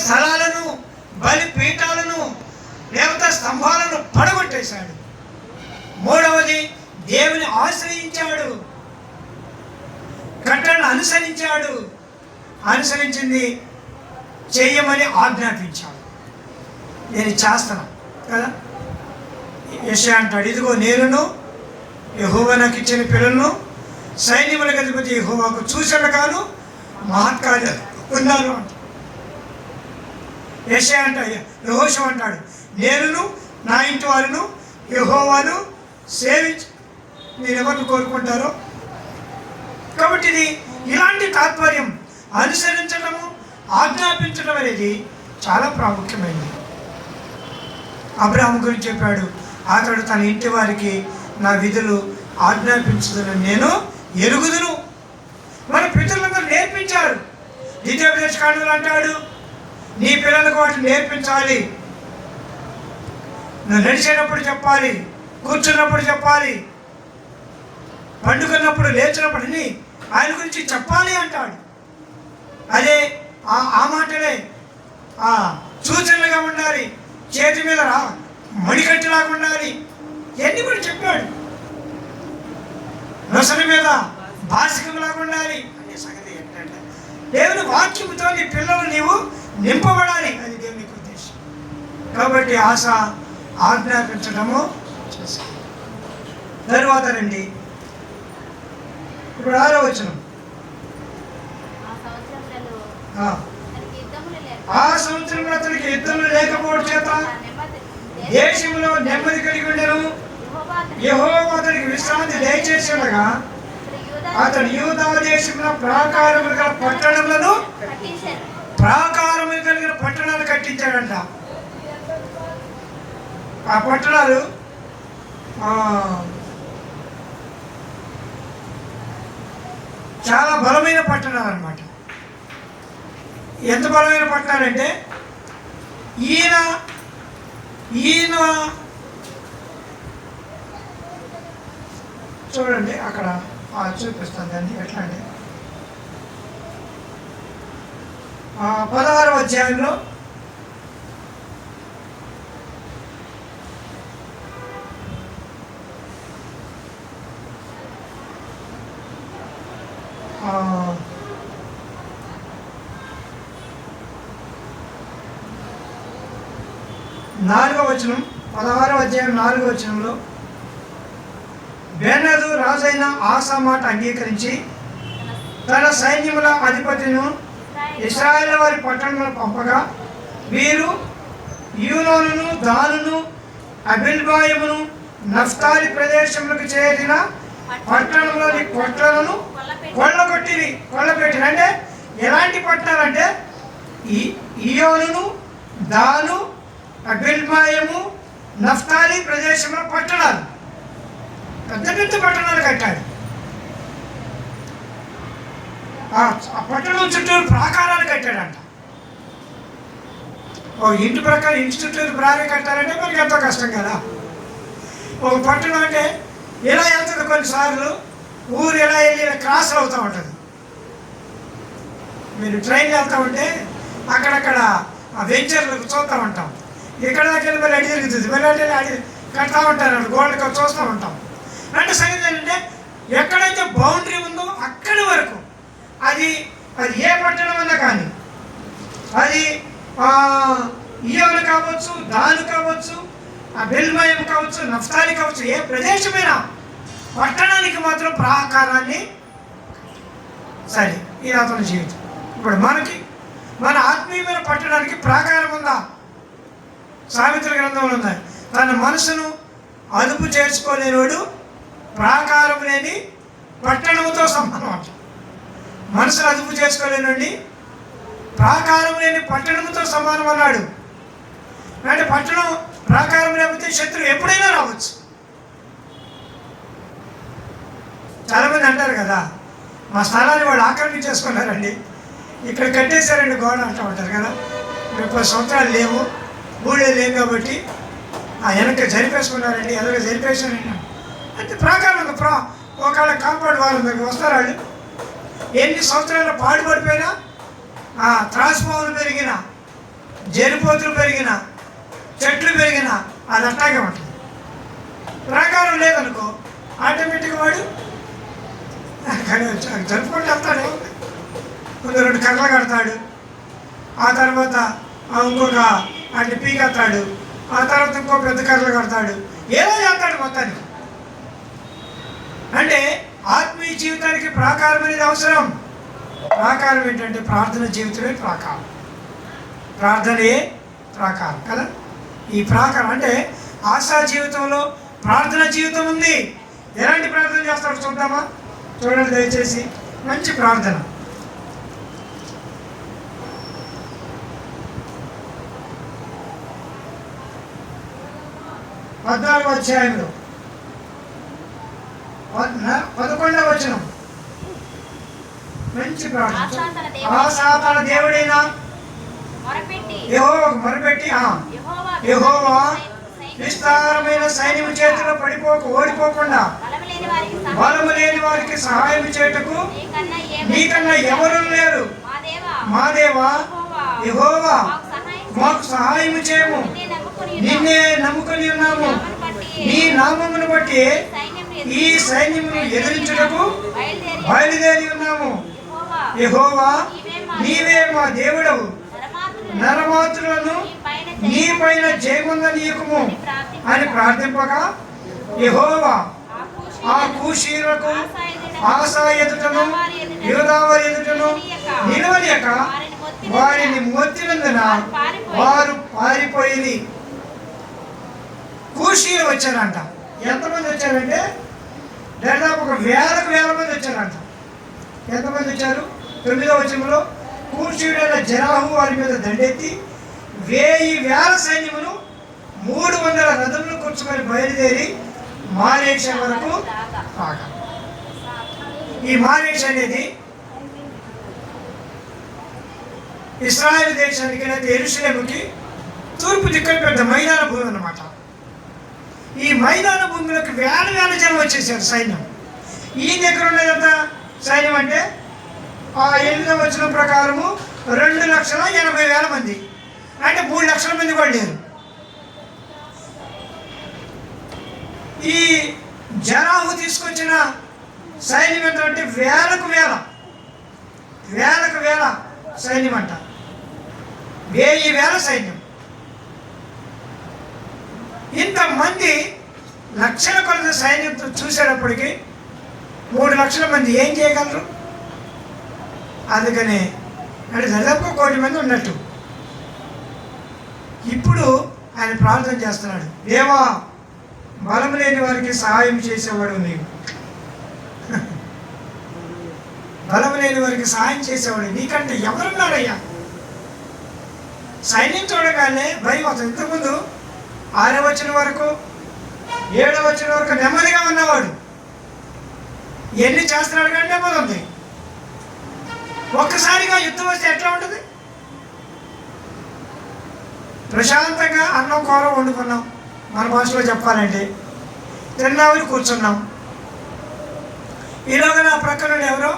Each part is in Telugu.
స్థలాలను, బలి పీఠాలను, దేవతా స్తంభాలను పడగొట్టేశాడు. మూడవది, దేవుని ఆశ్రయించాడు, కట్టడను అనుసరించాడు. అనుసరించింది చెయ్యమని ఆజ్ఞాపించాడు. నేను చేస్తాను కదా. యెషయా అంటాడు, ఇదిగో నేనును యెహోవా నాకు ఇచ్చిన పిల్లలను సైన్యములకు అధిపతి యెహోవాకు చూసడగాను మహత్కార్యాలు ఉన్నాను అంట. యెషయా అంటాడు, యెహోషువ అంటాడు, నేనును నా ఇంటి వారును యెహోవాను సేవించి మీరు ఎవరిని కోరుకుంటారో. కాబట్టి ఇది ఇలాంటి తాత్పర్యం, అనుసరించడము, ఆజ్ఞాపించడం అనేది చాలా ప్రాముఖ్యమైనది. అబ్రాహాము గురించి చెప్పాడు, అతడు తన ఇంటి వారికి నా విధులు ఆజ్ఞాపించదని నేను ఎరుగుదును. మన పితరులందరూ నేర్పించారు. ద్వితీయోపదేశ కాండంలో అంటాడు, నీ పిల్లలకు వాటిని నేర్పించాలి. నువ్వు నడిచేటప్పుడు చెప్పాలి, కూర్చున్నప్పుడు చెప్పాలి, పండుకున్నప్పుడు లేచినప్పుడు ఆయన గురించి చెప్పాలి అంటాడు. అదే ఆ మాటలే సూచనలుగా ఉండాలి. చేతి మీద మడికట్టులాగా ఉండాలి. ఇవన్నీ కూడా చెప్పాడు. నొసలి మీద భాషికంలాగా ఉండాలి అనే సంగతి ఏంటంటే, దేవుని వాక్యముతో నీ పిల్లలు నీవు నింపబడాలి. అది దేవుని ఉద్దేశం. కాబట్టి ఆశ ఆజ్ఞాపించడము చేశాడు. తరువాత రండి, ఇప్పుడు 6వ వచనం. ఆ సంవత్సరంలో అతనికి యుద్ధములు లేకపోవడం చేత దేశంలో నెమ్మది కలిగి ఉండను. యెహోవా అతనికి విశ్రాంతి దయచేసి ఉండగా అతడు యూదా దేశంలో ప్రాకారములు గల పట్టణములను, ప్రాకారములు కలిగిన పట్టణాలు కట్టించాడంట. ఆ పట్టణాలు చాలా బలమైన పట్టణాలు అన్నమాట. ఎంత బలమైన పట్టణాలంటే ఈయన చూడండి అక్కడ చూపిస్తాను దాన్ని ఎట్లా అంటే 16వ అధ్యాయంలో నాలుగవ వచనం, 16వ అధ్యాయం 4వ వచనంలో, బెన్హదదు రాజైన ఆసా మాట అంగీకరించి తన సైన్యముల అధిపతిను ఇశ్రాయేలు వారి పట్టణములు పంపగా వీరు యూలోనును, దానును, అబిల్బాయమును, నఫ్తాలి ప్రదేశములకు చేరిన పట్టణంలోని కొట్లను కొల్లపెట్టిన. అంటే ఎలాంటి పట్టణాలంటే ఇయోనును, దాను, అబిల్బాయము, నఫ్తాలి ప్రదేశంలో పట్టణాలు, పెద్ద పెద్ద పట్టణాలు కట్టాడు. ఆ పట్టణం చుట్టూరు ప్రాకారాలు కట్టాడంట. ఒక ఇంటి ప్రకారం ఇంటి చుట్టూరు ప్రాకారం కట్టాలంటే మనకి ఎంతో కష్టం కదా. ఒక పట్టణం అంటే ఎలా వెళ్తుంది, కొన్నిసార్లు ఊరు ఎలా వెళ్ళి ఇలా క్రాస్లు అవుతూ ఉంటుంది. మీరు ట్రైన్లో వెళ్తూ ఉంటే అక్కడక్కడ ఆ వెంచర్లకు చూస్తూ ఉంటాం. ఇక్కడ దాకా వెళ్ళి మళ్ళీ అడి తిరుగుతుంది, మళ్ళీ అడి కడతా ఉంటారు, గోడకు చూస్తూ ఉంటాం. అంటే సంగతి ఏంటంటే ఎక్కడైతే బౌండరీ ఉందో అక్కడి వరకు అది ఏ పట్టణం అన్నా కానీ, అది ఇయోను కావచ్చు, దాను కావచ్చు, బెల్మయం కావచ్చు, నఫ్తాలి కావచ్చు, ఏ ప్రదేశమైనా పట్టణానికి మాత్రం ప్రాకారాన్ని. సరే, ఇది అతని జీవితం. ఇప్పుడు మన ఆత్మీయమైన పట్టణానికి ప్రాకారం ఉందా? సావిత్రి గ్రంథంలో ఉన్నాయి, తన మనసును అదుపు చేసుకోలేనివాడు ప్రాకారం లేని పట్టణంతో సమానం అంట. మనసును అదుపు చేసుకోలేనండి ప్రాకారం లేని పట్టణంతో సమానం అన్నాడు. అంటే పట్టణం ప్రాకారం లేకపోతే శత్రువు ఎప్పుడైనా రావచ్చు. చాలామంది అంటారు కదా, మా స్థలాన్ని వాళ్ళు ఆక్రమించేసుకున్నారండి, ఇక్కడ కట్టేశారండి గోడ అంటూ ఉంటారు కదా. 30 సంవత్సరాలు లేవు, ఊళ్ళో లేవు కాబట్టి వెనక జరిపేసుకున్నారండి, ఎదురుగా జరిపేశారండి అంటే ప్రాకారం ఉంది. ఒకవేళ కాంపౌండ్ వాళ్ళ దగ్గర వస్తారు వాళ్ళు. ఎన్ని సంవత్సరాలు పాడుపడిపోయినా, త్రాసుపాములు పెరిగినా, జరిపోతులు పెరిగిన, చెట్లు పెరిగిన అది అట్టాగే ఉంటుంది. ప్రాకారం లేదనుకో ఆటోమేటిక్గా వాడు జరుపుకుంటూ వెళ్తాడు. ముందు 2 కర్రలు కడతాడు, ఆ తర్వాత ఇంకొక అంటే పీకెత్తాడు, ఆ తర్వాత ఇంకో పెద్ద కర్రలు కడతాడు, ఏదో చేస్తాడు మొత్తానికి. అంటే ఆత్మీయ జీవితానికి ప్రాకారం అనేది అవసరం. ప్రాకారం ఏంటంటే ప్రార్థన జీవితమే ప్రాకారం, ప్రార్థనే ప్రాకారం కదా. ఈ ప్రాకారం అంటే ఆశా జీవితంలో ప్రార్థన జీవితం ఉంది. ఎలాంటి ప్రార్థన చేస్తారో చూద్దామా? చూడండి దయచేసి. మంచి ప్రార్థన. పద్నాలుగో అధ్యాయంలో 11వ వచనం. మంచి ప్రార్థన. ఆశా తన దేవుడైన యెహోవాకు మొరపెట్టి యెహోవా విస్తారమైన సైన్యము చేతిలో ఓడిపోకుండా బలము లేని వారికి సహాయం చేయుటకు నీకన్నా ఎవరు లేరు. మా దేవా యెహోవా మాకు సహాయం చేయము, నిన్నే నమ్ముకొని ఉన్నాము. నీ నామమును బట్టి ఈ సైన్యమును ఎదిరించుటకు బయలుదేరి ఉన్నాము. యెహోవా నీవే మా దేవుడవు, నరమాతృలను నీ పైన జయముందనీయకుము అని ప్రార్థింపగా యెహోవా ఆ కూషీలకు ఆశా ఎదుటను యోధావారి ఎదుటను నిలవలేక వారిని మొత్తినందున వారు పారిపోయి. కూషీలు వచ్చారంట. ఎంతమంది వచ్చారంటే దాదాపు 1000 మంది వచ్చారంట. ఎంతమంది వచ్చారు? 9వ వచనంలో కూషీయుడైన జరాహు వారి మీద దండెత్తి 1000 సైన్యమును 300 రథములు కూర్చుకొని బయలుదేరి మారేష వరకు రాగా. ఈ మారేష అనేది ఇశ్రాయేలు దేశానికి లేదా యెరూషలేముకి తూర్పు దిక్కున పెద్ద మైదాన భూమి అన్నమాట. ఈ మైదాన భూమిలోకి 1000 జనం వచ్చేసారు సైన్యం. ఈ దగ్గర ఉన్నదంతా సైన్యం అంటే 8వ వచనం ప్రకారము 2,80,000 మంది, అంటే 3 లక్షల మంది కూడా లేరు. ఈ జరాహు తీసుకొచ్చిన సైన్యం ఏంటంటే వేలకు వేల సైన్యం అంట. 1000 సైన్యం. ఇంతమంది లక్షల కొలది సైన్యంతో చూసేటప్పటికి 3 లక్షల మంది ఏం చేయగలరు? అందుకని అంటే దాదాపు 1 కోటి మంది ఉన్నట్టు. ఇప్పుడు ఆయన ప్రార్థన చేస్తున్నాడు, దేవా బలం లేని వారికి సహాయం చేసేవాడు నీవు. బలం లేని వారికి సహాయం చేసేవాడు నీకంటే ఎవరున్నారయ్యా? సైన్యం చూడగానే భయం అవుతుంది. ఇంతకుముందు 6వ వచనం వరకు 7వ వచనం వరకు నెమ్మదిగా ఉన్నవాడు ఎన్ని చేస్తున్నాడు కానీ నెమ్మది ఉంది. ఒక్కసారిగా యుద్ధం వస్తే ఎట్లా ఉంటుంది? ప్రశాంతంగా అన్నం కూర వండుకున్నాం, మన భాషలో చెప్పాలంటే తిన్నామని కూర్చున్నాం. ఈలోగా నా ప్రక్కన ఎవరో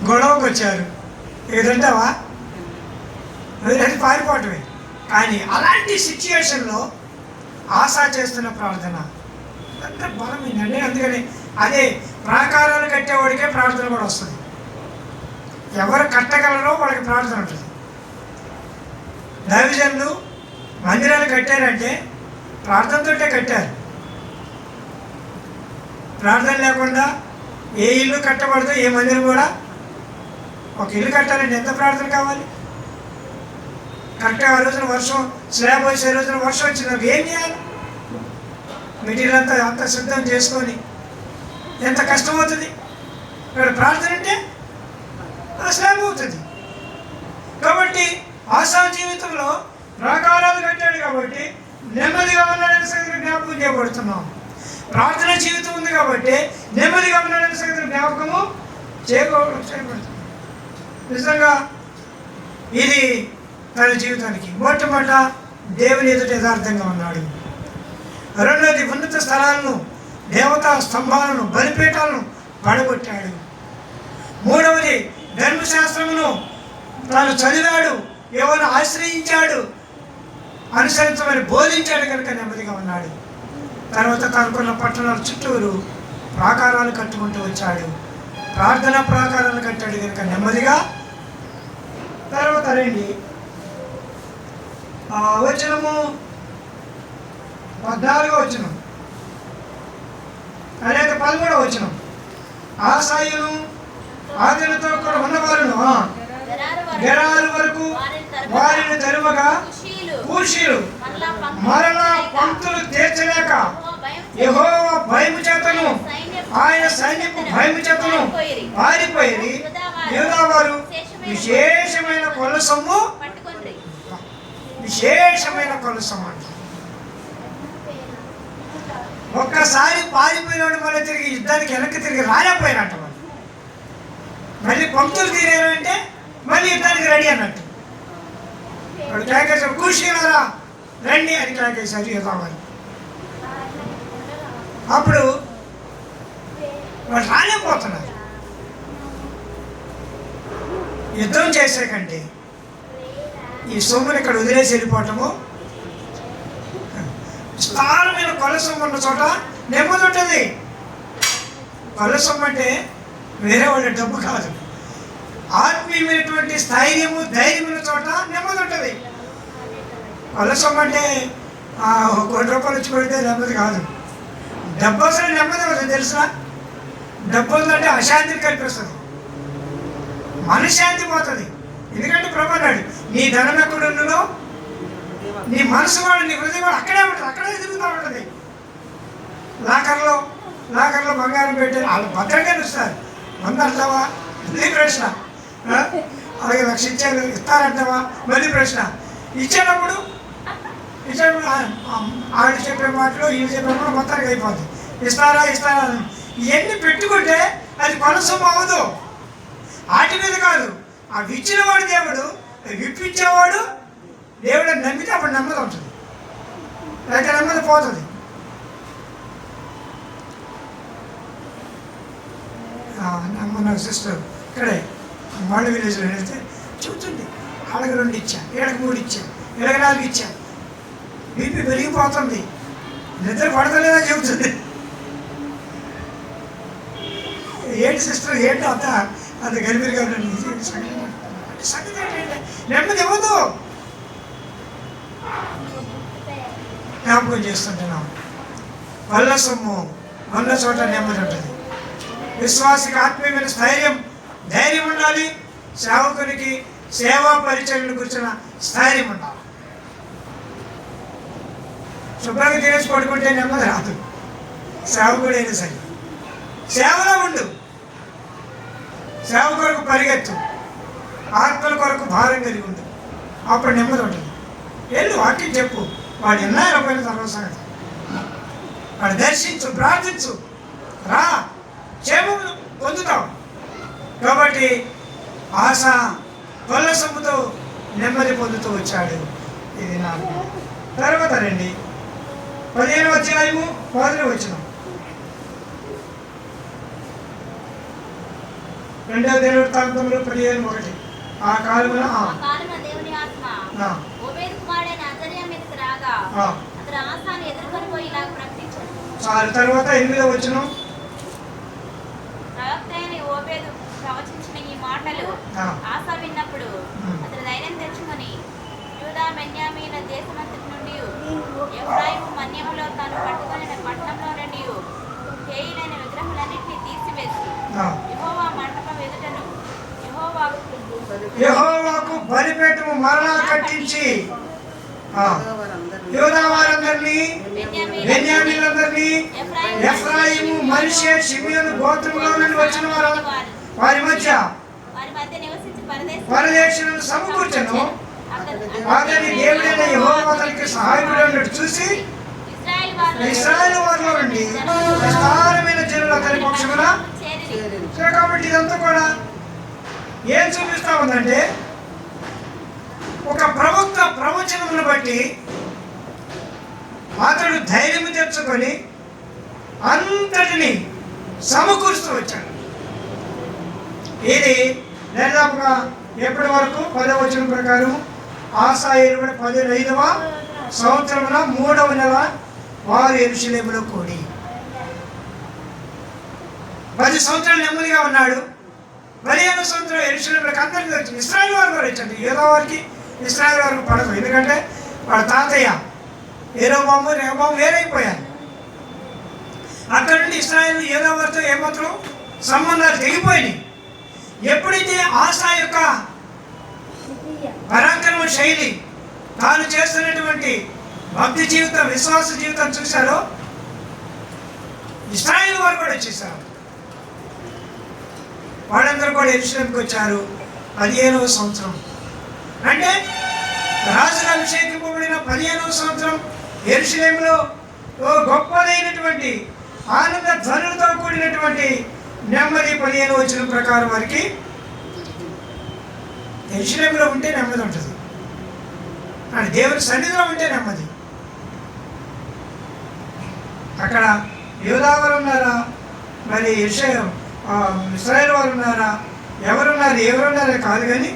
గొడవకు వచ్చారు. ఏదంటావా అది పారిపోవటమే. కానీ అలాంటి సిచ్యుయేషన్లో ఆశా చేస్తున్న ప్రార్థన అంత బలమైందండి. అందుకని అదే ప్రాకారాలు కట్టేవాడికే ప్రార్థన కూడా వస్తుంది. ఎవరు కట్టగలరో వాళ్ళకి ప్రార్థన ఉంటుంది. దైవజనులు మందిరాలు కట్టారంటే ప్రార్థనతోటే కట్టారు. ప్రార్థన లేకుండా ఏ ఇల్లు కట్టబడదో ఏ మందిరం కూడా. ఒక ఇల్లు కట్టాలంటే ఎంత ప్రార్థన కావాలి? కరెక్ట్గా ఆ రోజున వర్షం స్లాబ్ వచ్చే రోజున వర్షం వచ్చినప్పుడు ఏం చేయాలి? మెటీరియల్ అంతా సిద్ధం చేసుకొని ఎంత కష్టమవుతుంది. ఇక్కడ ప్రార్థన అంటే స్లాబ్ అవుతుంది. కాబట్టి ఆశా జీవితంలో ప్రాకారాలు కట్టాడు కాబట్టి నెమ్మదిగా ఉన్నాడని సంగతి జ్ఞాపకం చేయబడుతున్నాం. ప్రార్థన జీవితం ఉంది కాబట్టి నెమ్మదిగా ఉన్నాడని సంగతి జ్ఞాపకము చేయబడుతుంది. నిజంగా ఇది తన జీవితానికి మొట్టమొదట దేవుని ఎదుట యథార్థంగా ఉన్నాడు. రెండోది ఉన్నత స్థలాలను, దేవతా స్తంభాలను, బలిపీఠాలను పడగొట్టాడు. మూడవది ధర్మశాస్త్రమును తాను చదివాడు, ఎవరు ఆశ్రయించాడు, అనుసరించమని బోధించాడు కనుక నెమ్మదిగా ఉన్నాడు. తర్వాత తనకున్న పట్టణాల చుట్టూరు ప్రాకారాలు కట్టుకుంటూ వచ్చాడు. ప్రార్థనా ప్రాకారాలు కట్టాడు కనుక నెమ్మదిగా. తర్వాత రండి వచనము 14వ వచనం అలాగే 13వ వచనం. ఆసాయును ఆదిలతో కూడా ఉన్నవారును గెరారు వరకు వారిని తరుమగా కూషీలు మరలా పంక్తులు తీర్చలేక యెహోవా భయము చేతను ఆయన సైన్యపు భయము చేతను పారిపోయి యూదావారు విశేషమైన కొలసొమ్ము విశేషమైన కొలసొమ్ము అంట. ఒక్కసారి పారిపోయినాడు, మళ్ళీ తిరిగి యుద్ధానికి వెనక్కి తిరిగి రాలేకపోయినట్టు. మళ్ళీ పంక్తులు తీరేనంటే మళ్ళీ యుద్ధానికి రెడీ అన్నట్టు. వాడు కేకేశారు, కూషీలారా రండి అని కేకేశారు యూదావారు. అప్పుడు వాళ్ళు రాలేకపోతున్నారు. యుద్ధం చేసే కంటే ఈ సొమ్ముని ఇక్కడ వదిలేసి వెళ్ళిపోవటము, విస్తారమైన కొలసొమ్ము ఉన్న చోట నెమ్మది ఉంటుంది. కొలసొమ్ము అంటే వేరే వాళ్ళ డబ్బు కాదు, ఆత్మీయమైనటువంటి స్థైర్యము ధైర్యం ఉన్న చోట నెమ్మది ఉంటుంది. కొలసొమ్ము అంటే 1 కోటి రూపాయలు వచ్చి పెడితే నెమ్మది కాదు. డబ్బు అసలు నెమ్మది అవుతుంది తెలుసా? డబ్బు ఉందంటే అశాంతిని కల్పిస్తుంది, మనశ్శాంతి పోతుంది. ఎందుకంటే ప్రభు అన్నాడు, నీ ధనం ఎక్కడున్నదో నీ మనసు వాడు నీ హృదయం వాడు అక్కడే ఉంటుంది, అక్కడే తిరుగుతూ ఉంటుంది. లాకర్లో బంగారం పెట్టారు, వాళ్ళు భద్రంగా ఇస్తారు. 100 అంటావా మళ్ళీ ప్రశ్న, అలాగే 1,00,000 ఇచ్చారు ఇస్తారంటావా మళ్ళీ ప్రశ్న. ఇచ్చేటప్పుడు ఆవిడ చెప్పే మాటలు వీళ్ళు చెప్పే మాటలు మొత్తానికి అయిపోతుంది. ఇస్తారా ఇవన్నీ పెట్టుకుంటే అది కొనసొమ్ము అవ్వదు. వాటి మీద కాదు, ఆ విచ్చినవాడు దేవుడు, విప్పించేవాడు దేవుడు అని నమ్మితే అప్పుడు నెమ్మది ఉంటుంది, లేకపోతే నెమ్మది పోతుంది. మన సిస్టర్ ఇక్కడే వాళ్ళ విలేజ్లో వెళ్తే చూస్తుంది, వాళ్ళకి 2 ఇచ్చా, వీళ్ళకి 3 ఇచ్చా, వీళ్ళకి 4 ఇచ్చా, బీపీ పెరిగిపోతుంది, నిద్ర పడతలేదని చెబుతుంది. ఏంటి సిస్టర్ ఏంటి అంత గరిబిరిగా సంగతి ఏంటంటే నెమ్మది ఇవ్వదు. జ్ఞాపకం చేస్తుంటున్నాం, వల్ల సొమ్ము వల్ల చోట నెమ్మది ఉంటుంది. విశ్వాసికి ఆత్మీయమైన ధైర్యం ఉండాలి. సేవకునికి సేవా పరిచర్యను కూర్చున్న స్థైర్యం ఉండాలి. శుభ్రంగా తినేసి పడుకుంటే నెమ్మది రాదు. సేవకుడైనా సరే సేవలో ఉండు, సేవ కొరకు పరిగెత్తు, ఆత్మల కొరకు భారం కలిగి ఉండు, అప్పుడు నెమ్మది ఉంటుంది. వెళ్ళు వాక్యం చెప్పు, వాడు ఎన్నాళ్ళపోయిన తర్వాత సంగతి, వాడు దర్శించు, ప్రార్థించు, రా, క్షేమమును పొందుతావు. కాబట్టి ఆశ కొల్లసొమ్ముతో నెమ్మది పొందుతూ వచ్చాడు. ఇది నాకు తర్వాత రండి 15వ అధ్యాయము 1వ వచనం. 2వ దినవృత్తాంతములు 15:1. ఆ కాలమున దేవుని ఆత్మ ఓబేదు కుమారుడైన అజర్యా మీదకి రాగా అతడు ఆసాను ఎదుర్కొని పోయి ఇలా ప్రకటించాడు. చాలు. తర్వాత 8వ వచనం. ప్రవక్త అయిన ఓబేదు ప్రవచించిన ఈ మాటలు ఆసా విన్నప్పుడు అతడు ధైర్యం తెచ్చుకొని యూదా బెన్యామీన దేశమంతటి నుండి ఎఫ్రాయిము మన్యములో తాను పట్టుకొనిన పట్టణంలో నుండి హేయులైన విగ్రహాలన్నింటినీ తీసివేసి యెహోవా మంటపం ఎదుటను యెహోవాకు బలిపీఠము మరలా కట్టించి యూదా వారందరినీ బెన్యామీనులందరినీ ఎఫ్రాయిము మనష్షే షిమియోను గోత్రములో నుండి వచ్చిన వారి మధ్య పరదేశులను సమకూర్చెను. అతని దేవుడైన యెహోవా అతనికి సహాయకుడు అన్నట్టు చూసి ఇశ్రాయేలు వారిలో నుండి విస్తారమైన జనులు అతని పక్షమున. కాబట్టి ఇదంతా కూడా ఏం చూపిస్తా ఉందంటే, ఒక ప్రవక్త ప్రవచనమును బట్టి అతడు ధైర్యం తెచ్చుకొని అంతటిని సమకూరుస్తూ వచ్చాడు. ఇది దాదాపుగా ఎప్పటి వరకు? 10వ వచనం ప్రకారం ఆసా ఏలుబడి 15వ సంవత్సరమున 3వ నెల వారు యెరూషలేములో కూడి. 10 సంవత్సరాలు నెమ్మదిగా ఉన్నాడు. 15వ సంవత్సరం యెరూషలేములోకి అందరికీ వచ్చింది. ఇశ్రాయేలు వారు కూడా వచ్చింది. యూదా వారికి ఇశ్రాయేలు వారికి పడదు, ఎందుకంటే వాళ్ళ తాతయ్య యెరోబాము రెహబాము వేరైపోయారు. అక్కడ నుండి ఇశ్రాయేలు యూదా వారితో ఏమాత్రం సంబంధాలు తెగిపోయినాయి. ఎప్పుడైతే ఆసా యొక్క పరాక్రమ శైలి, తాను చేస్తున్నటువంటి భక్తి జీవితం, విశ్వాస జీవితం చూశారో ఇశ్రాయేలు వారు కూడా వచ్చేసారు. వాళ్ళందరూ కూడా యెరూషలేముకి వచ్చారు. 15వ సంవత్సరం అంటే రాజుగా అభిషేకింపబడిన 15వ సంవత్సరం యెరూషలేములో గొప్పదైనటువంటి ఆనంద ధ్వనులతో కూడినటువంటి నెమ్మది. 15వ వచనం ప్రకారం వారికి యెరూషలేములో ఉంటే నెమ్మది ఉంటుంది, అంటే దేవుని సన్నిధిలో ఉంటే నెమ్మది. అక్కడ యూదా వారు ఉన్నారా, మరి ఇశ్రాయేలు వారు ఉన్నారా, ఎవరున్నారా కాదు, కానీ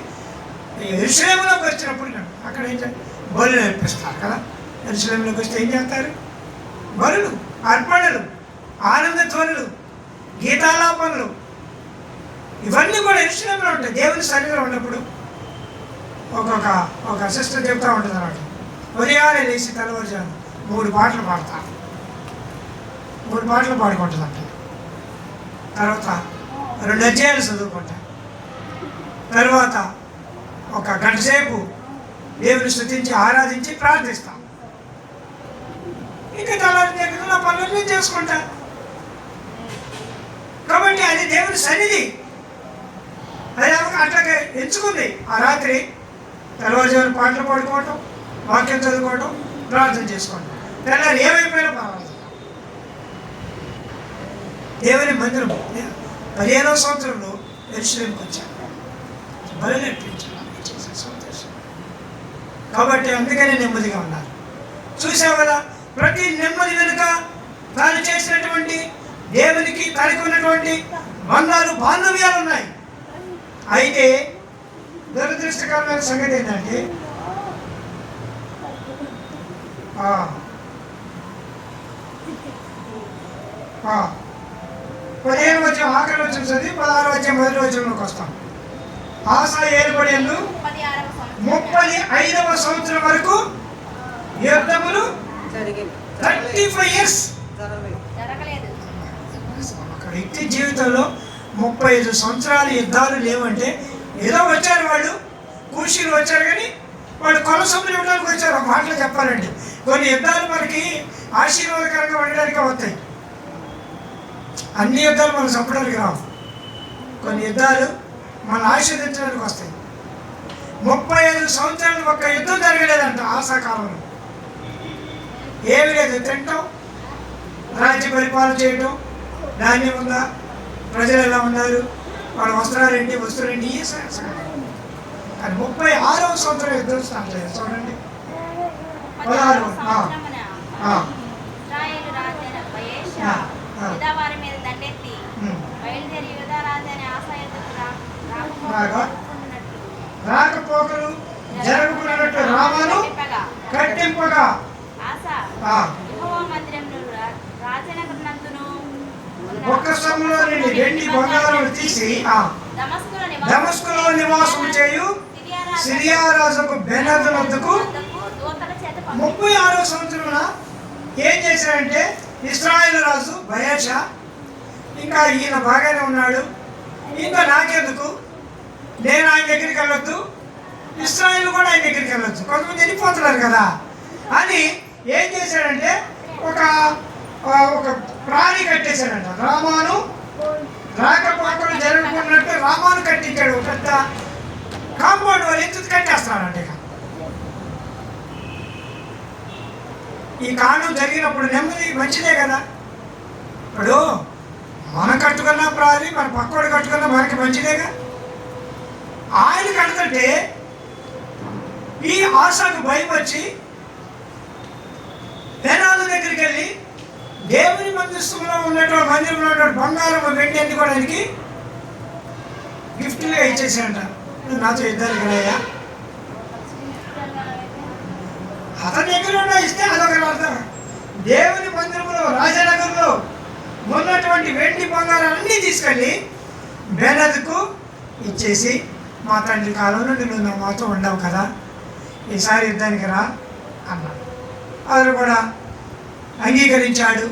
యెరూషలేములోకి వచ్చినప్పుడు అక్కడ ఏం బలులు అర్పిస్తారు కదా. యెరూషలేములోకి వస్తే ఏం చేస్తారు? బలులు, అర్పణలు, ఆనంద ధ్వనులు, గీతాలాపనలు, ఇవన్నీ కూడా యెరూషలేములో ఉంటాయి. దేవుని సన్నిధిలో ఉన్నప్పుడు ఒక సిస్టర్ చెప్తా ఉంటుంది అన్నమాట. ఉదయాన్నే లేచి తెల్లవారుజాము 3 పాటలు పాడతాను, 3 పాటలు పాడుకుంటుందంట. తర్వాత 2 అధ్యాయాలు చదువుకుంటా. తర్వాత ఒక గంట సేపు దేవుని స్తుతించి ఆరాధించి ప్రార్థిస్తాం. ఇంకా తెల్లారి దగ్గర నా పనులు నేను చేసుకుంటా. కాబట్టి అది దేవుని సన్నిధి. అది అట్లాగే ఎంచుకుంది. ఆ రాత్రి తెల్లవారుజామున పాటలు పాడుకోవటం, వాక్యం చదువుకోవటం, ప్రార్థన చేసుకోవటం. తెల్లారి ఏమైపోయినా పర్వాలేదు. దేవుని మందిరం 15వ సంవత్సరంలో యెరూషలేముకి వచ్చాను, బలులు అర్పించాను, సంతోషం. కాబట్టి అందుకనే నెమ్మదిగా ఉన్నారు. చూసావు కదా, ప్రతి నెమ్మది వెనుక తాను చేసినటువంటి దేవునికి తనకు ఉన్నటువంటి బంధాలు, బాంధవ్యాలు ఉన్నాయి. అయితే దురదృష్టకరమైన సంగతి ఏంటంటే 15వ వచనం ఆఖరి వచనం చదివి 16వ వచనం మొదటి వచనంలోకి వస్తాం. ఆసా ఏలుబడి 35వ సంవత్సరం వరకు యుద్ధములు 35 years. ఒక వ్యక్తి జీవితంలో 35 సంవత్సరాలు యుద్ధాలు లేవంటే ఏదో వచ్చారు వాళ్ళు, కూషీలు వచ్చారు, కానీ వాళ్ళు కొలసొమ్ములు ఇవ్వడానికి వచ్చారు. ఒక మాటలో చెప్పాలండి, కొన్ని యుద్ధాలు మనకి ఆశీర్వాదకరంగా ఉండడానికి వస్తాయి. అన్ని యుద్ధాలు మనం చంపడానికి రావు. కొన్ని యుద్ధాలు మనం ఆశీర్వదించడానికి వస్తాయి. 35 సంవత్సరాలు ఒక్క యుద్ధం జరగలేదంట ఆసా కాలంలో. ఏమి లేదు, తింటాం, రాజ్య పరిపాలన చేయటం, ధాన్యం ఉందా, ప్రజలు ఎలా ఉన్నారు, వాళ్ళ వస్త్రాలేంటి, వస్తువులేంటి, ఈ కానీ 36వ సంవత్సరం యుద్ధం స్టార్ట్ అయ్యారు. చూడండి 16. రాకపోకలు జరుగుకున్నట్టు రామాను కట్టింపగా ఒక్క సమయంలో నుండి వెండి బంగారం తీసి దమస్కులో నివాసం చేయు సిరియా రాజుకు బెనహదదుకు 36వ సంవత్సరమున ఏం చేశాడంటే ఇశ్రాయేలు రాజు బయషా, ఇంకా ఈయన బాగానే ఉన్నాడు, ఇంకా నాకెందుకు, నేను ఆయన దగ్గరికి వెళ్ళొద్దు, ఇశ్రాయేలు కూడా ఆయన దగ్గరికి వెళ్ళొద్దు, కొంతమంది వెళ్ళిపోతున్నారు కదా అని ఏం చేశాడంటే ఒక ప్రాణి కట్టేశాడంట. రామాను రాకపోకలు జరుగుకున్నట్టు రామాను కట్టించాడు. పెద్ద కాంపౌండ్ వాళ్ళు ఎత్తు కట్టేస్తాడంట. ఇక ఈ కాండం జరిగినప్పుడు నెమ్మది మంచిదే కదా. ఇప్పుడు మనం కట్టుకున్న ప్రాణి మన పక్కోడు కట్టుకున్న మనకి మంచిదేగా. ఆయన కడుతుంటే ఈ ఆశకు భయం వచ్చి బెనాదు దగ్గరికి వెళ్ళి దేవుని మందిరంలో ఉన్నటువంటి బంగారం, వెండి అన్ని కూడా ఆయనకి గిఫ్ట్గా ఇచ్చేసాడంట. నువ్వు నాతో యుద్ధానికి రాయా? అతని దగ్గర ఇస్తే అదొక అర్థం. దేవుని మందిరంలో రాజనగర్లో ఉన్నటువంటి వెండి బంగారాలన్నీ తీసుకెళ్ళి బెనదుకు ఇచ్చేసి, మా తండ్రి కాలం నుండి నువ్వు నా మాతో ఉండవు కదా, ఈసారి యుద్ధానికి రా అన్నాడు. అతను కూడా అంగీకరించాడు.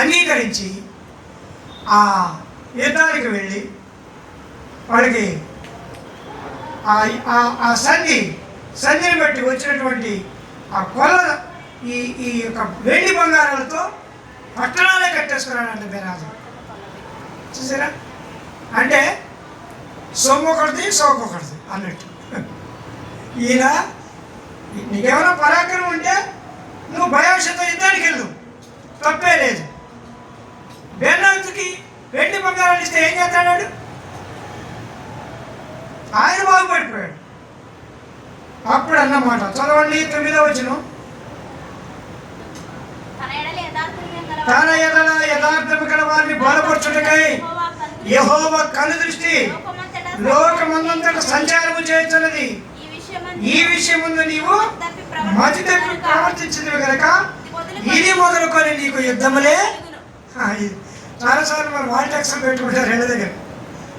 అంగీకరించి ఆ యుద్ధానికి వెళ్ళి వాడికి ఆ సంధిని బట్టి వచ్చినటువంటి ఆ కొల ఈ యొక్క వెండి బంగారాలతో పట్టణాలే కట్టేసుకున్నాడంటే బెనాదు. చూసారా? అంటే సొమ్మొకటిది సోకొకటిది అన్నట్టు. ఈయన నీకేమైనా పరాక్రమం ఉంటే నువ్వు భయావశతో యుద్ధానికి వెళ్ళు, తప్పే లేదు. బెనాదుకి వెండి బంగారాలు ఇస్తే ఏం చేస్తాడు? ఆయన బాగుపడిపోయాడు. అప్పుడు అన్నమాట, చదవండి 9వ వచనం. తన ఎడల యథార్థము గల వారిని బలపరచుటకై యెహోవా కనుదృష్టి లోకమందంతటా సంచారము చేయుచున్నది. ఈ విషయముందు నీవు మతి తప్పి ప్రవర్తించినవి కనుక ఇది మొదలుకొని నీకు యుద్ధములే. చాలాసార్లు మరి వాల్ ట్యాక్స్లు పెట్టుకుంటారు ఇళ్ళ దగ్గర.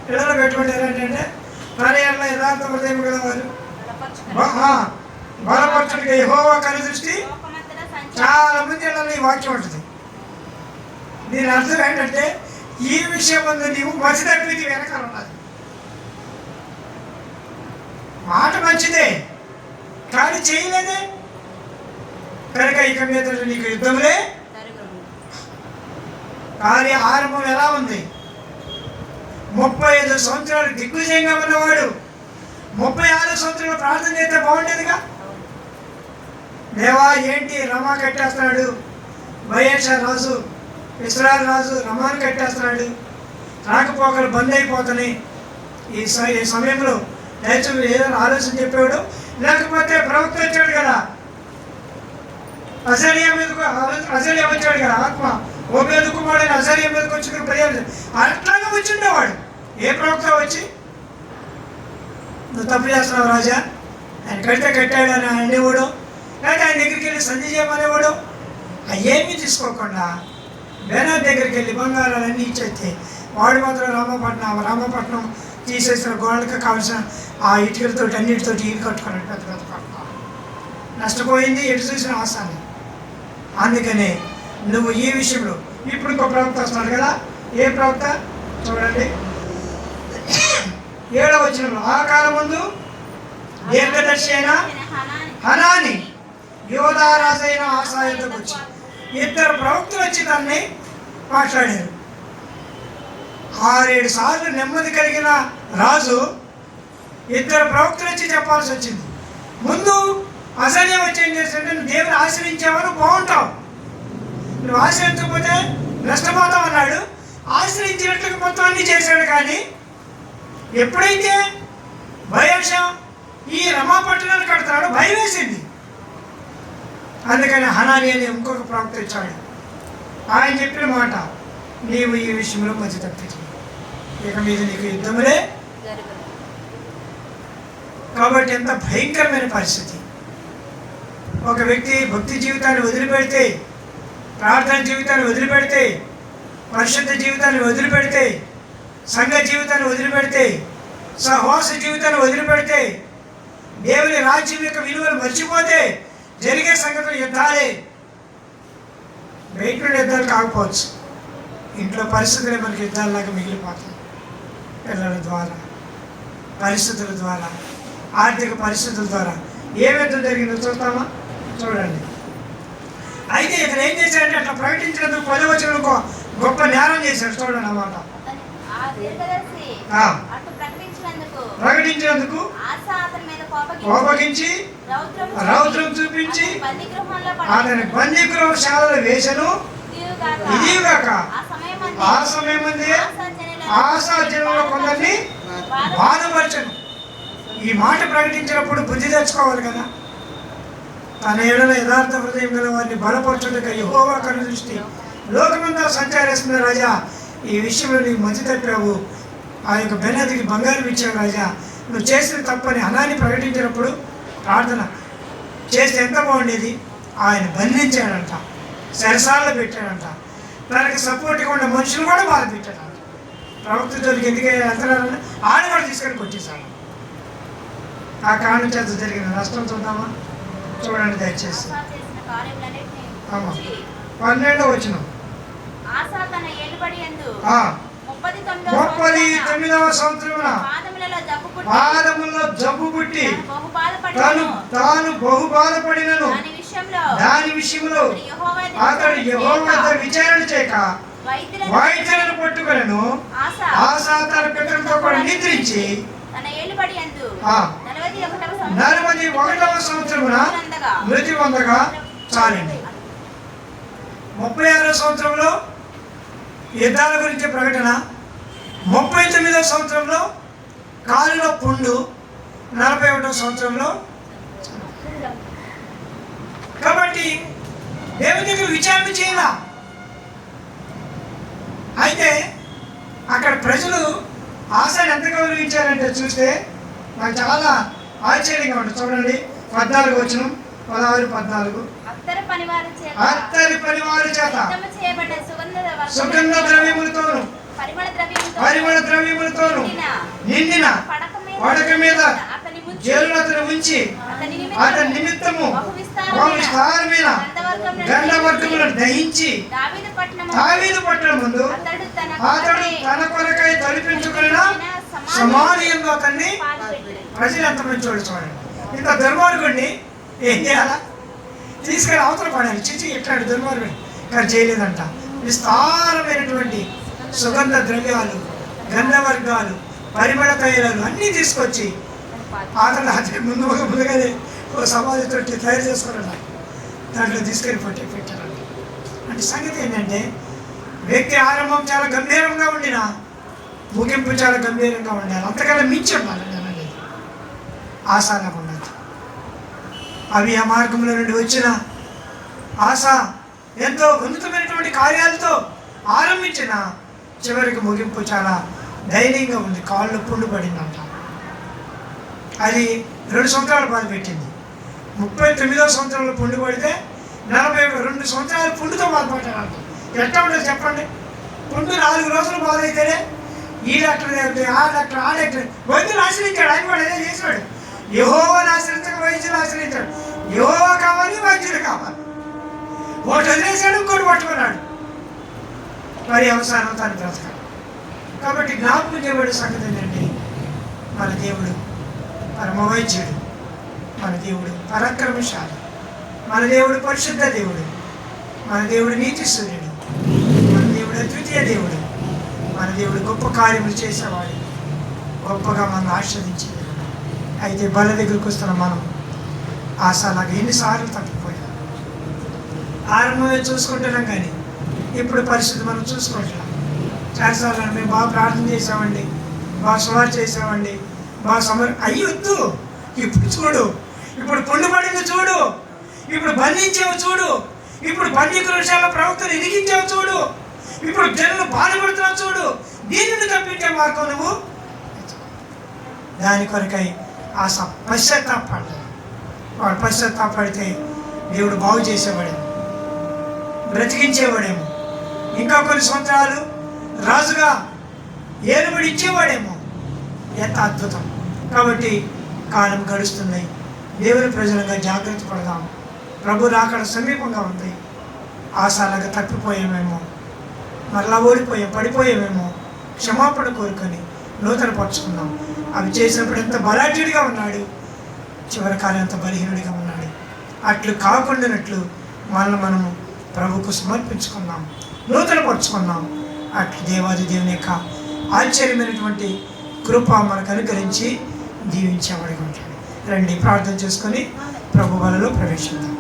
ఇళ్ళలో పెట్టుకుంటారు ఏంటంటే తన ఎడల యథార్థ హృదయం గల వారు బలపరచుటకై యెహోవా కనుదృష్టి. చాలా మంది ఇళ్ళలో ఈ వాక్యం ఉంటుంది. దీని అర్థం ఏంటంటే ఈ విషయం ముందు నీవు మతి తప్పిది వెనకాల ఉన్నది. మాట మంచిదే కానీ చేయలేదే కనుక ఇక మీద నీకు యుద్ధములే. కానీ ఆరంభం ఎలా ఉంది? 35 సంవత్సరాలు దిగ్విజయంగా ఉన్నవాడు 36 సంవత్సరాలు ప్రార్థన చేస్తే బాగుండేదిగా. దేవా ఏంటి రమా కట్టేస్తున్నాడు, బయేషా రాజు ఇశ్రాయేలు రాజు రమాను కట్టేస్తున్నాడు, రాకపోకలు బంద్ అయిపోతున్నాయి. ఈ సమయంలో దయచేసి ఏదైనా ఆలోచన చెప్పాడు. లేకపోతే ప్రవక్త వచ్చాడు కదా, అజర్యా వచ్చాడు కదా, ఆత్మ ఓబేదు కుమారుడైన అజర్యా మీదకి వచ్చి ప్రజలు అట్లాగే వచ్చిండేవాడు. ఏ ప్రవక్త వచ్చి నువ్వు తప్పు చేస్తున్నావు రాజా, ఆయన కట్టాడు అని అనేవాడు, లేకపోతే ఆయన దగ్గరికి వెళ్ళి సంధి చేయమనేవాడు. అవేమీ తీసుకోకుండా బెనాదు దగ్గరికి వెళ్ళి బంగారాలన్నీ ఇచ్చేస్తే వాడు మాత్రం రామపట్నం తీసేసిన గోడలకు కావాల్సిన ఆ ఇటుకలతో అన్నిటితో ఇల్లు కట్టుకున్నాడు. పెద్ద పెద్ద పట్నం నష్టపోయింది, ఎటు చూసిన ఆశాన్ని. అందుకనే నువ్వు ఈ విషయంలో ఇప్పుడు ఇంకో ప్రవక్త వస్తున్నాడు కదా. ఏ ప్రవక్త చూడండి 7వ వచనంలో, ఆ కాలం ముందు దీర్ఘదర్శి అయిన హనాని యోధా రాజైన ఆసా యుద్ధకు వచ్చి 2 ప్రవక్తలు వచ్చి దాన్ని మాట్లాడారు. 6-7 సార్లు నెమ్మది కలిగిన రాజు 2 ప్రవక్తలు వచ్చి చెప్పాల్సి వచ్చింది. ముందు అసహ్యం వచ్చి ఏం చేస్తుంటే నువ్వు దేవుని ఆశ్రయించావని బాగుంటావు, నువ్వు ఆశ్రయించకపోతే నష్టపోతావు అన్నాడు. ఆశ్రయించినట్లుగా మొత్తం అన్నీ చేశాడు. కానీ ఎప్పుడైతే భయం ఈ రమాపట్టణాన్ని కడతాడో భయం వేసింది. అందుకని హనాని అని ఇంకొక ప్రవక్త ఇచ్చాడు. ఆయన చెప్పిన మాట, నీవు ఈ విషయంలో మధ్య తప్పించి ఇక మీద నీకు యుద్ధములే. కాబట్టి ఎంత భయంకరమైన పరిస్థితి. ఒక వ్యక్తి భక్తి జీవితాన్ని వదిలిపెడితే, ప్రార్థన జీవితాన్ని వదిలిపెడితే, పరిశుద్ధ జీవితాన్ని వదిలిపెడితే, సంఘ జీవితాన్ని వదిలిపెడితే, సహవాస జీవితాన్ని వదిలిపెడితే, దేవుని రాజ్యం యొక్క విలువలు మర్చిపోతే జరిగే సంగతులు యుద్ధాలే. బయట యుద్ధాలు కాకపోవచ్చు, ఇంట్లో పరిస్థితులే మనకి యుద్ధాలలాగా మిగిలిపోతాయి. పిల్లల ద్వారా, పరిస్థితుల ద్వారా, ఆర్థిక పరిస్థితుల ద్వారా ఏ యుద్ధం జరిగిందో చూస్తామా? చూడండి. అయితే ఇక్కడ ఏం చేశాడంటే అట్లా ప్రకటించినందుకు 10వ వచనంలో గొప్ప నేరం చేశాడు. చూడండి అన్నమాట. ప్రకటించినందుకు కోపగించి రౌద్రం చూపించి అతని బందీగృహశాలలో వేసను. ఇదిగాక ఆ సమయం ఆసా జనుల కొందరిని బాధపరచను. ఈ మాట ప్రకటించినప్పుడు బుద్ధి తెచ్చుకోవాలి కదా. తన ఎడల యథార్థ హృదయం గల వారిని బలపరచుటకు యెహోవా కనుదృష్టి లోకమంతా సంచారిస్తున్న రాజా, ఈ విషయంలో నీకు మతి తప్పావు. ఆ యొక్క బెనాదుకి బంగారం ఇచ్చావు రాజా, నువ్వు చేసిన తప్పని అనాన్ని ప్రకటించినప్పుడు ప్రార్థన చేస్తే ఎంత బాగుండేది. ఆయన బంధించాడంట, సరసాల్లో పెట్టాడంట, తనకి సపోర్ట్గా ఉన్న మనుషులు కూడా బాధ పెట్టాడంట. ప్రవక్త జోలికి ఎందుకే వెళ్తున్నారని ఆయన కూడా తీసుకొని కొట్టేశాడు. ఆ కారణం చేత జరిగిన నష్టం చూద్దామా? చూడండి దయచేసి. 12వ వచనం. 39వ సంవత్సరమున పాదములో జబ్బు పుట్టి తాను బహు బాధపడినను దాని విషయంలో అతడు యెహోవా విచారణ చేయక వైద్యులను పట్టుకొనెను. ఆసా తన పితరులతో కూడా నిద్రించి 41వ సంవత్సరమున మృతి పొందగా చాలండి. 36వ సంవత్సరంలో యుద్ధాల గురించి ప్రకటన, 39వ సంవత్సరంలో కాలులో పుండు, 41వ సంవత్సరంలో. కాబట్టి దేవుని దగ్గర విచారణ చేయాల. అయితే అక్కడ ప్రజలు ఆశను ఎంత గౌరవించారంటే చూస్తే నాకు చాలా ఆశ్చర్యంగా ఉంటుంది. చూడండి 14వ వచనం, 16, 14. అత్తరి పనివారి చేత సుగంధ ద్రవ్యములతోను పరిమళ ద్రవ్యములతోను నిండిన పడక మీద జైలులో అతను ఉంచి అతని నిమిత్తము విస్తారమైన గంధవర్గములను దహించి దావీదు పట్టణం ముందు అతడు తన కొరకై తలిపించుకున్న సమాధియంలో అతన్ని ప్రజలు ఎంత మంచి చూడండి. ఇంత దుర్మార్గుడిని ఏం చేయాలా? తీసుకెళ్ళి అవతల పడాలి. చిచ్చి ఎట్లాంటి దుర్మార్గుడిని కానీ చేయలేదంట. విస్తారమైనటువంటి సుగంధ ద్రవ్యాలు, గంధవర్గాలు, పరిమళ తైలాలు అన్నీ తీసుకొచ్చి అతను అతని ముందుగానే ఓ సమాధి తోటి తయారు చేసుకున్నాడు. దాంట్లో తీసుకెళ్ళి పెట్టారంట. అంటే సంగతి ఏంటంటే వ్యక్తి ఆరంభం చాలా గంభీరంగా ఉండినా ముగింపు చాలా గంభీరంగా ఉండాలి. అంతకన్నా మించి ఉండాలి. అనేది ఆశాలకు ఉండదు. అవి ఆ మార్గంలో నుండి వచ్చిన ఆశ ఎంతో ఉన్నతమైనటువంటి కార్యాలతో ఆరంభించిన చివరికి ముగింపు చాలా ధైర్యంగా ఉంది. కాళ్ళు పుండు పడిందంట. అది 2 సంవత్సరాలు బాధ పెట్టింది. 39వ సంవత్సరంలో పుండు పడితే 42 సంవత్సరాలు పుండుతో బాధపడ్డారంట. ఎట్లా ఉంటుంది చెప్పండి? పుండు 4 రోజులు బాధ అయితేనే ఈ డాక్టర్ ఆ డాక్టర్ ఆ డాక్టర్ వైద్యులు ఆశ్రయించాడు. ఆయన కూడా అదే చేశాడు. యెహోవాను ఆశ్రయించక వైద్యులు ఆశ్రయించాడు. యెహోవా కావాలి, వైద్యులు కావాలి. ఒకటి వదిలేశాడు, ఇంకోటి పట్టుకున్నాడు. మరి అవసరం తను బ్రతకాలి. కాబట్టి జ్ఞాపకం చేయబడే సంగతి ఏంటంటే మన దేవుడు పరమ వైద్యుడు, మన దేవుడు పరాక్రమశాలి, మన దేవుడు పరిశుద్ధ దేవుడు, మన దేవుడు నీతి సూర్యుడు, మన దేవుడు అద్వితీయ దేవుడు, మన దేవుడు గొప్ప కార్యములు చేసేవాడు, గొప్పగా మనం ఆస్వాదించేది. అయితే బల దగ్గరికి వస్తున్న మనం ఆశలాగా ఎన్నిసార్లు తప్పిపోయాం. ఆరంభమే చూసుకుంటున్నాం కానీ ఇప్పుడు పరిస్థితి మనం చూసుకుంటున్నాం. చాలాసార్లు మేము బాగా ప్రార్థన చేసామండి, బాగా సుమారు చేసామండి, బాగా అయ్యొద్దు. ఇప్పుడు చూడు, ఇప్పుడు పుండు పడింది చూడు, ఇప్పుడు బంధించావు చూడు, ఇప్పుడు బంధికుల విషయాల్లో ప్రవక్తను ఇరిగించావు చూడు, ఇప్పుడు జనులు బాధపడుతున్నావు చూడు. దీనిని తప్పించే మార్గం నువ్వు. దాని కొరకై ఆశ పశ్చాత్తాపడలేదు. వాడు పశ్చాత్తాపడితే దేవుడు బాగు చేసేవాడేమో, బ్రతికించేవాడేమో, ఇంకా కొన్ని సంవత్సరాలు రాజుగా ఏలుబడి ఇచ్చేవాడేమో. ఎంత అద్భుతం. కాబట్టి కాలం గడుస్తున్నాయి. దేవుని ప్రజలుగా జాగ్రత్త పడదాం. ప్రభు రాకడ సమీపంగా ఉంది. ఆశాలాగా తప్పిపోయామేమో, మరలా ఓడిపోయాం, పడిపోయామేమో. క్షమాపణ కోరుకొని నూతన పరుచుకుందాం. అవి చేసినప్పుడు ఎంత బలాఢ్యుడిగా ఉన్నాడు, చివరి కాలం ఎంత బలహీనుడిగా ఉన్నాడు. అట్లు కాకుండానట్లు మనము ప్రభుకు సమర్పించుకుందాం, నూతన పరుచుకుందాం. అట్లు దేవాది దేవుని యొక్క ఆశ్చర్యమైనటువంటి కృప మనకు అనుగ్రహించి దీవించేవాడిగా ఉంటాడు. రండి ప్రార్థన చేసుకొని ప్రభు వలలో ప్రవేశిద్దాం.